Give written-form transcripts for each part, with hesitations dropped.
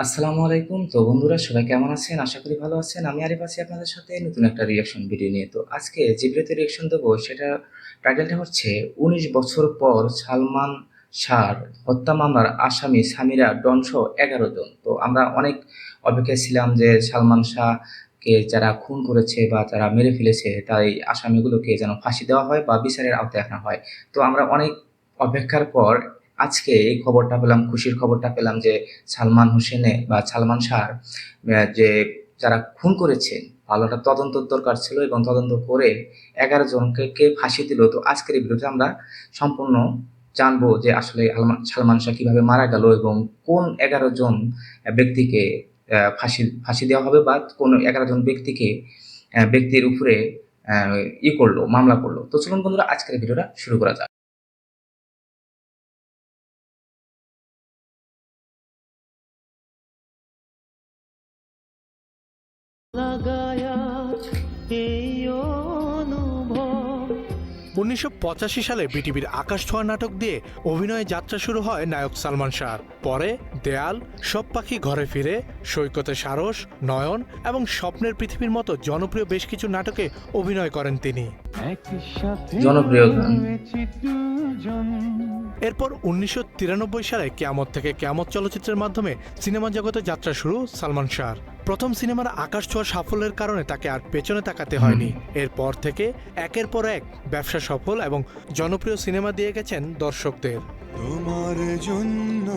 আসসালামু আলাইকুম। তো বন্ধুরা সবাই কেমন আছেন? আশা করি ভালো আছেন। আমি আরিফ আছি আপনাদের সাথে নতুন একটা রিঅ্যাকশন ভিডিও নিয়ে। তো আজকে যে ভিডিওতে রিঅ্যাকশন দেবো সেটা টাইটেলটা হচ্ছে ১৯ বছর পর সালমান শাহর হত্যা মামলার আসামি সামিরা ডনসহ ১১ জন। তো আমরা অনেক অপেক্ষায় ছিলাম যে সালমান শাহকে যারা খুন করেছে বা যারা মেরে ফেলেছে তার এই আসামিগুলোকে যেন ফাঁসি দেওয়া হয় বা বিচারের আওতায় আনা হয়। তো আমরা অনেক অপেক্ষার পর আজকে এই খবরটা পেলাম, খুশির খবরটা পেলাম যে সালমান হোসেনে বা সালমান শাহর যে যারা খুন করেছে ভালো একটা তদন্ত দরকার ছিল এবং তদন্ত করে ১১ জনকে কে ফাঁসি দিল। তো আজকের এই ভিডিওতে আমরা সম্পূর্ণ জানবো যে আসলে সালমান শাহ কিভাবে মারা গেল এবং কোন ১১ জন ব্যক্তিকে ফাঁসি ফাঁসি দেওয়া হবে বা কোন ১১ জন ব্যক্তির উপরে করলো, মামলা করলো। তো চলুন বন্ধুরা আজকের এই ভিডিওটা শুরু করা যাক। লাগায়া এই অনুভব। ১৯৮৫ সালে বিটিভির আকাশ ছোঁয়া নাটক দিয়ে অভিনয়ে যাত্রা শুরু হয় নায়ক সালমান শাহর। পরে দেয়াল, সব পাখি ঘরে ফিরে, সৈকতে সারস, নয়ন এবং স্বপ্নের পৃথিবীর মতো জনপ্রিয় বেশ কিছু নাটকে অভিনয় করেন তিনি। জনপ্রিয় গান। এরপর ১৯৯৩ সালে কেয়ামত থেকে কেয়ামত চলচ্চিত্রের মাধ্যমে সিনেমা জগতে যাত্রা শুরু সালমান শাহর। প্রথম সিনেমার আকাশ ছোঁয়া সাফল্যের কারণে তাকে আর পেছনে তাকাতে হয়নি। এরপর থেকে একের পর এক ব্যবসা সফল এবং জনপ্রিয় সিনেমা দিয়ে গেছেন দর্শকদের। তোমার জন্য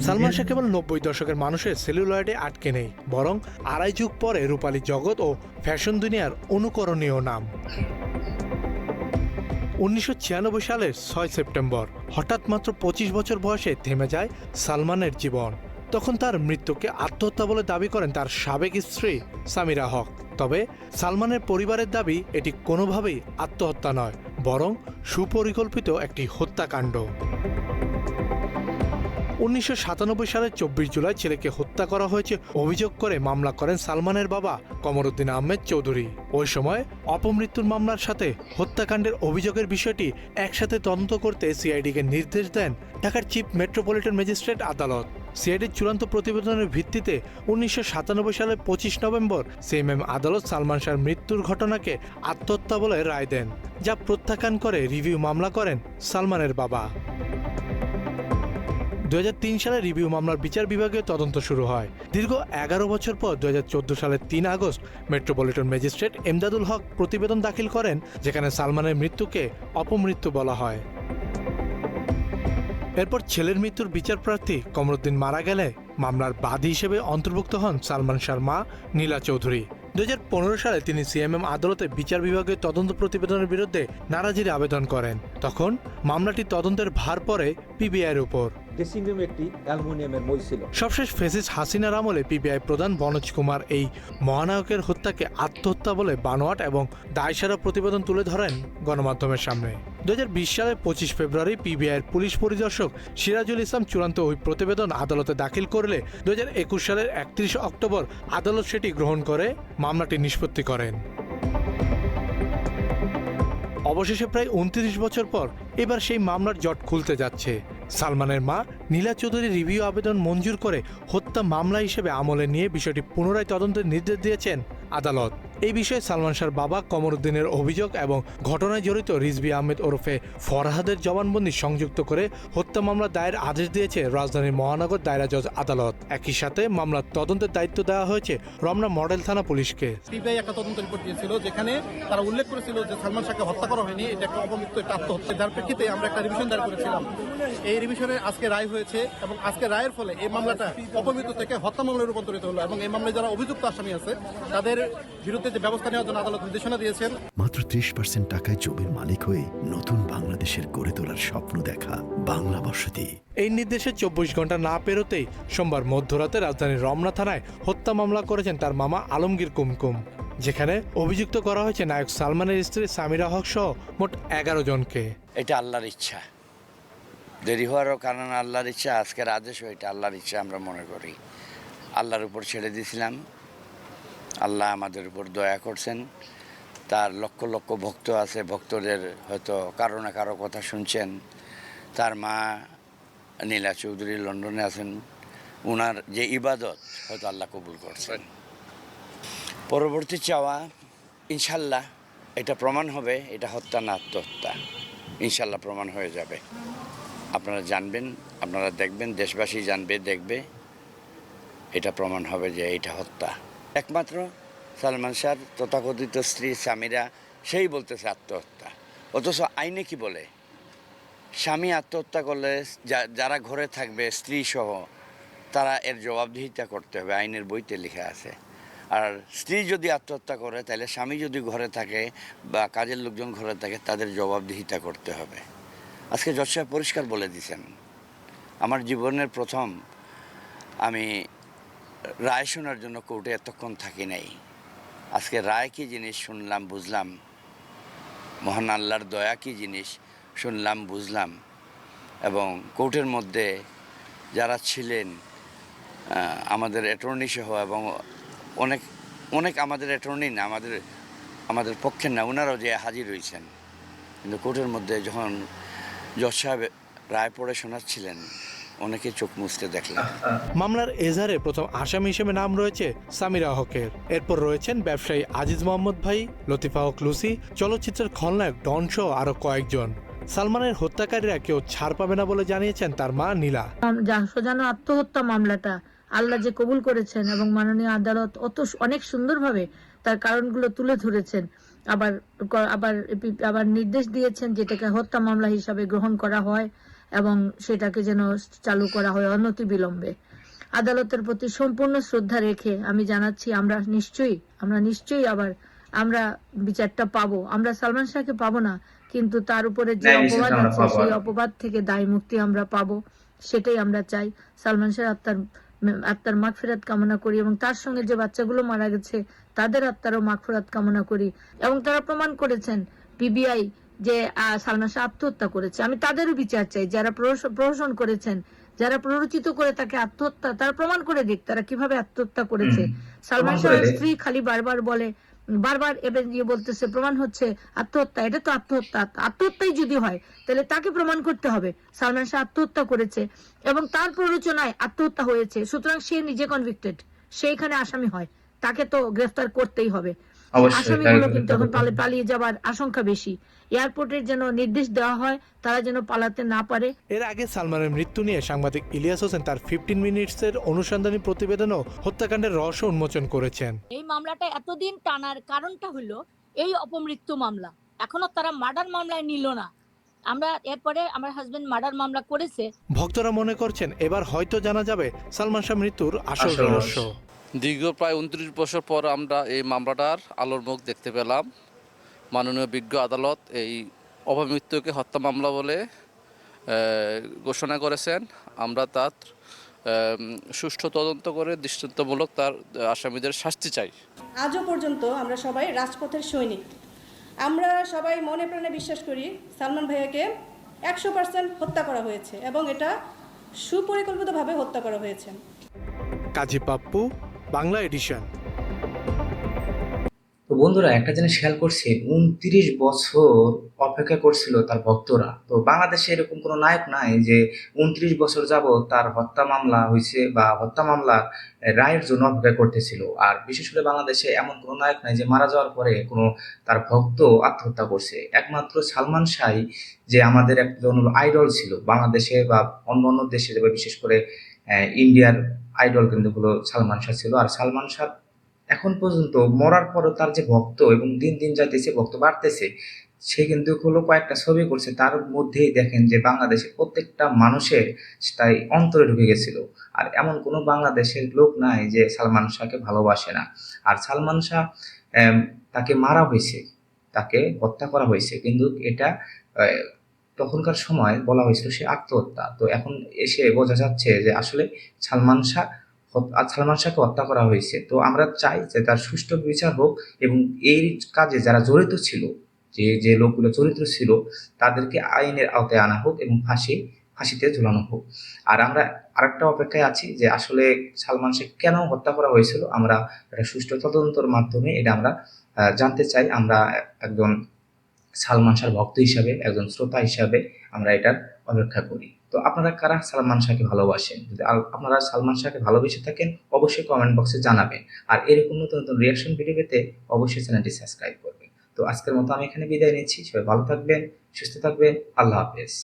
সালমান শাহ কেবল ৯০ দশকের মানুষের সেলুলয়েডে আটকে নেই, বরং আড়াই যুগ পরে রূপালী জগৎ ও ফ্যাশন দুনিয়ার অনুকরণীয় নাম। ১৯৯৬ সালের ৬ সেপ্টেম্বর হঠাৎ মাত্র ২৫ বছর বয়সে থেমে যায় সালমানের জীবন। তখন তার মৃত্যুকে আত্মহত্যা বলে দাবি করেন তার সাবেক স্ত্রী সামিরা হক। তবে সালমানের পরিবারের দাবি এটি কোনোভাবেই আত্মহত্যা নয়, বরং সুপরিকল্পিত একটি হত্যাকাণ্ড। ১৯৯৭ সালের ২৪ জুলাই ছেলেকে হত্যা করা হয়েছে অভিযোগ করে মামলা করেন সালমানের বাবা কমরউদ্দিন আহমেদ চৌধুরী। ওই সময় অপমৃত্যুর মামলার সাথে হত্যাকাণ্ডের অভিযোগের বিষয়টি একসাথে তদন্ত করতে সিআইডিকে নির্দেশ দেন ঢাকার চিফ মেট্রোপলিটন ম্যাজিস্ট্রেট আদালত। সিআইডির চূড়ান্ত প্রতিবেদনের ভিত্তিতে ১৯৯৭ সালের ২৫ নভেম্বর সিএমএম আদালত সালমান শাহর মৃত্যুর ঘটনাকে আত্মহত্যা বলে রায় দেন, যা প্রত্যাখ্যান করে রিভিউ মামলা করেন সালমানের বাবা। ২০০৩ সালে রিভিউ মামলার বিচার বিভাগীয় তদন্ত শুরু হয়। দীর্ঘ ১১ বছর পর ২০১৪ সালের ৩ আগস্ট মেট্রোপলিটন ম্যাজিস্ট্রেট এমদাদুল হক প্রতিবেদন দাখিল করেন, যেখানে সালমানের মৃত্যুকে অপমৃত্যু বলা হয়। এরপর ছেলের মৃত্যুর বিচার প্রার্থী কমরউদ্দিন মারা গেলে মামলার বাদী হিসেবে অন্তর্ভুক্ত হন সালমান শাহর মা নীলা চৌধুরী। ২০১৫ সালে তিনি সিএমএম আদালতে বিচার বিভাগীয় তদন্ত প্রতিবেদনের বিরুদ্ধে নারাজির আবেদন করেন। তখন মামলাটি তদন্তের ভার পড়ে পিবিআইয়ের উপর। ড্রেসিং রুমে একটি অ্যালুমিনিয়ামের মই ছিল। সবশেষ ফেসিস হাসিনার আমলে পিবিআই প্রধান বনোজ কুমার এই মহানায়কের হত্যাকে আত্মহত্যা বলে বানোয়াট এবং দায়সারা প্রতিবেদন তুলে ধরেন গণমাধ্যমের সামনে। ২০২০ সালের ২৫ ফেব্রুয়ারি পিবিআইয়ের পুলিশ পরিদর্শক সিরাজুল ইসলাম চূড়ান্ত ওই প্রতিবেদন আদালতে দাখিল করলে ২০২১ সালের ৩১ অক্টোবর আদালত সেটি গ্রহণ করে মামলাটি নিষ্পত্তি করেন। অবশেষে প্রায় ২৯ বছর পর এবার সেই মামলার জট খুলতে যাচ্ছে। সালমানের মা নীলা চৌধুরী রিভিউ আবেদন মঞ্জুর করে হত্যা মামলা হিসেবে আমলে নিয়ে বিষয়টি পুনরায় তদন্তের নির্দেশ দিয়েছেন আদালত। এই বিষয়ে সালমান শাহর বাবা কমরউদ্দিনের অভিযোগ এবং ঘটনায় জড়িত রিজভী আহমেদ ওরফে ফরহাদের জবানবন্দি সংযুক্ত করে হত্যা মামলা দায়ের আদেশ দিয়েছে রাজধানীর মহানগর দায়রা জজ আদালত। একই সাথে মামলার তদন্তের দায়িত্ব দেওয়া হয়েছে রমনা মডেল থানা পুলিশকে। সিবিআই একটা তদন্ত রিপোর্ট দিয়েছিল, যেখানে তারা উল্লেখ করেছিল যে সালমান শাহকে হত্যা করা হয়নি, এটা একটা অপমৃত্যু, একটা আত্মহত্যা। যার প্রেক্ষিতে আমরা একটা রিভিশন দায়ের করেছিলাম। এই রিভিশনে আজকে রায় হয়েছে এবং আজকে রায়ের ফলে এই মামলাটা অপমৃত্যু থেকে হত্যা মামলায় রূপান্তরিত হলো এবং এই মামলায় যারা অভিযুক্ত আসামি আছে তাদের বিরুদ্ধে যে ব্যবস্থা নেওয়ার জন্য আদালত নির্দেশনা দিয়েছেন। মাত্র ৩০% টাকায় জমির মালিক হয়ে নতুন বাংলাদেশের গড়ে তোলার স্বপ্ন দেখা বাংলা বসতি। এই নির্দেশে ২৪ ঘন্টা না পেরোতেই সোমবার মধ্যরাতে রাজধানীর রমনা থানায় হত্যা মামলা করেছেন তার মামা আলমগীর কুমকুম, যেখানে অভিযুক্ত করা হয়েছে নায়ক সালমানের স্ত্রী সামিরা হক সহ মোট ১১ জনকে। এটা আল্লাহর ইচ্ছা, দেরি হওয়ারও কারণ আল্লাহর ইচ্ছা, আজকের আদেশও এটা আল্লাহর ইচ্ছা আমরা মনে করি। আল্লাহর উপর ছেড়ে দিয়েছিলাম, আল্লাহ আমাদের উপর দয়া করছেন। তার লক্ষ লক্ষ ভক্ত আছে, ভক্তদের হয়তো কারো না কারো কথা শুনছেন। তার মা নীলা চৌধুরী লন্ডনে আছেন, ওনার যে ইবাদত হয়তো আল্লাহ কবুল করছেন। পরবর্তী চাওয়া ইনশাল্লাহ এটা প্রমাণ হবে এটা হত্যা না আত্মহত্যা, ইনশাল্লাহ প্রমাণ হয়ে যাবে। আপনারা জানবেন, আপনারা দেখবেন, দেশবাসী জানবে, দেখবে, এটা প্রমাণ হবে যে এটা হত্যা। একমাত্র সালমান শাহর তথাকথিত স্ত্রী সামিরা সেই বলতেছে আত্মহত্যা, অথচ আইনে কি বলে? স্বামী আত্মহত্যা করলে যারা ঘরে থাকবে স্ত্রী সহ তারা এর জবাবদিহিতা করতে হবে, আইনের বইতে লেখা আছে। আর স্ত্রী যদি আত্মহত্যা করে তাহলে স্বামী যদি ঘরে থাকে বা কাজের লোকজন ঘরে থাকে তাদের জবাবদিহিতা করতে হবে। আজকে জজ সাহেব পরিষ্কার বলে দিয়েছেন। আমার জীবনের প্রথম আমি রায় শোনার জন্য কোর্টে এতক্ষণ থাকি নাই। আজকে রায় কী জিনিস শুনলাম, বুঝলাম। মহান আল্লাহর দয়া কী জিনিস শুনলাম, বুঝলাম। এবং কোর্টের মধ্যে যারা ছিলেন আমাদের অ্যাটর্নি সহ, এবং অনেক অনেক আমাদের অ্যাটর্নি না, আমাদের পক্ষের না, ওনারাও যে হাজির হয়েছেন। কিন্তু কোর্টের মধ্যে যখন জজ সাহেব রায় পড়ে শোনাচ্ছিলেন, অনেকে চোখ মুছতে দেখলাম। মামলার এজাহারে প্রথম আসামি হিসেবে নাম রয়েছে সামিরা হকের। এরপর রয়েছেন ব্যবসায়ী আজিজ মোহাম্মদ ভাই, লতিফা হক লুসি, চলচ্চিত্রের খলনায়ক ডন সহ আরও কয়েকজন। সালমানের হত্যাকারীরা কেউ ছাড় পাবে না বলে জানিয়েছেন তার মা নীলা। সোজানো আত্মহত্যা মামলাটা আল্লাহ যে কবুল করেছেন এবং মাননীয় আদালত অনেক সুন্দরভাবে তার কারণগুলো তুলে ধরেছেন, আবার আবার আবার নির্দেশ দিয়েছেন যেটাকে হত্যা মামলা হিসাবে গ্রহণ করা হয় এবং সেটাকে যেন চালু করা হয় অনতিবিলম্বে। আদালতের প্রতি সম্পূর্ণ শ্রদ্ধা রেখে আমি জানাচ্ছি আমরা নিশ্চয়ই আবার আমরা বিচারটা পাবো। আমরা সালমান শাহকে পাবো না, কিন্তু তার উপরে যে অপবাদ আছে সেই অপবাদ থেকে দায় মুক্তি আমরা পাবো, সেটাই আমরা চাই। সালমান শাহ আত্মার মাগফিরাত কামনা করি এবং তার সঙ্গে যে বাচ্চাগুলো মারা গেছে তাদের আত্মারও মাগফিরাত কামনা করি। এবং তারা প্রমাণ করেছেন পিবিআই যে সালমান শাহ আত্মহত্যা করেছে। আমি তাদেরও বিচার চাই, যারা প্রহসন করেছেন, যারা প্ররোচিত করে তাকে আত্মহত্যা, তারা প্রমাণ করে দিক তারা কিভাবে আত্মহত্যা করেছে। সালমান শাহের স্ত্রী খালি বারবার এবার বলতেছে প্রমাণ হচ্ছে আত্মহত্যা, এটা তো আত্মহত্যাই যদি হয় তাহলে তাকে প্রমাণ করতে হবে সালমান শাহ আত্মহত্যা করেছে এবং তার প্ররোচনায় আত্মহত্যা হয়েছে। সুতরাং সে নিজে কনভিক্টেড, সে এখানে আসামি হয়, তাকে তো গ্রেফতার করতেই হবে। আসামিগুলো কিন্তু এখন পালিয়ে যাবার আশঙ্কা বেশি। এয়ারপোর্টের যেন নির্দেশ দেওয়া হয় তারা যেন পালাতে না পারে। এর আগে সালমানের মৃত্যু নিয়ে সাংবাদিক ইলিয়াস হোসেন তার 15 মিনিটসের অনুসন্ধানী প্রতিবেদনও হত্যাকাণ্ডের রহস্য উন্মোচন করেছেন। এই মামলাটা এতদিন টানার কারণটা হলো এই অপমৃত্যু মামলা, এখনো তারা মার্ডার মামলায় নিল না। এরপরে আমার হাজবেন্ড মার্ডার মামলা করেছে। ভক্তরা মনে করছেন এবার হয়তো জানা যাবে সালমান শাহ মৃত্যুর আসল রহস্য। দীর্ঘ প্রায় 29 বছর পর আমরা এই মামলাটার আলোর মুখ দেখতে পেলাম। মাননীয় বিজ্ঞ আদালত এই অপমৃত্যুকে হত্যা মামলা বলে ঘোষণা করেছেন। আমরা তার সুষ্ঠু তদন্ত করে দৃষ্টান্তমূলক তার আসামিদের শাস্তি চাই। আজও পর্যন্ত আমরা সবাই রাজপথের সৈনিক। আমরা সবাই মনে প্রাণে বিশ্বাস করি সালমান ভাইয়াকে 100% হত্যা করা হয়েছে এবং এটা সুপরিকল্পিতভাবে হত্যা করা হয়েছে। কাজী পাপ্পু, বাংলা এডিশন। তো বন্ধুরা, একটা জিনিস খেয়াল করছি, 29 বছর অপেক্ষা করছিল তার ভক্তরা। তো বাংলাদেশে এরকম কোনো নায়ক নাই যে 29 বছর যাবত তার হত্যা মামলা হয়েছে বা হত্যা মামলা রায়ের জন্য অপেক্ষা করতেছিল। আর বিশেষ করে বাংলাদেশে এমন কোনো নায়ক নাই যে মারা যাওয়ার পরে কোনো তার ভক্ত আত্মহত্যা করছে। একমাত্র সালমান শাহ যে আমাদের একজন আইডল ছিল বাংলাদেশে বা অন্য দেশে, বিশেষ করে ইন্ডিয়ার আইডল কিন্তু হলো সালমান শাহ ছিল। আর সালমান শাহ এখন পর্যন্ত মরার পরও তার যে ভক্ত, এবং দিন দিন যাইতেছে ভক্ত বাড়তেছে, সে কিন্তু হলো কয়েকটা ছবি করছে, তার মধ্যেই দেখেন যে বাংলাদেশের প্রত্যেকটা মানুষের তাই অন্তরে ঢুকে গেছিল। আর এমন কোনো বাংলাদেশের লোক নাই যে সালমান শাহকে ভালোবাসে না। আর সালমান শাহ তাকে মারা হয়েছে, তাকে হত্যা করা হয়েছে, কিন্তু এটা তখনকার সময় বলা হয়েছিল সে আত্মহত্যা। তো এখন এসে বোঝা যাচ্ছে যে আসলে সালমান শাহকে হত্যা করা হয়েছে। তো আমরা চাই যে তার সুষ্ঠু বিচার হোক এবং এই কাজে যারা জড়িত ছিল, যে লোকগুলো জড়িত ছিল, তাদেরকে আইনের আওতায় আনা হোক এবং ফাঁসিতে ঝুলানো হোক। আর আমরা আরেকটা অপেক্ষায় আছি যে আসলে সালমান শাহ কেন হত্যা করা হয়েছিল, আমরা একটা সুষ্ঠু তদন্তের মাধ্যমে এটা আমরা জানতে চাই। আমরা একজন সালমান শাহর ভক্ত হিসাবে, একজন শ্রোতা হিসাবে আমরা এটার অপেক্ষা করি। তো আপনারা কারা সালমান শাহকে ভালোবাসেন? যদি আপনারা সালমান শাহকে ভালোবেসে থাকেন অবশ্যই কমেন্ট বক্সে জানাবেন। আর এরকম নতুন নতুন রিয়াকশন ভিডিও পেতে অবশ্যই চ্যানেলটি সাবস্ক্রাইব করবেন। তো আজকের মতো আমি এখানে বিদায় নিচ্ছি। সবাই ভালো থাকবেন, সুস্থ থাকবেন। আল্লাহ হাফেজ।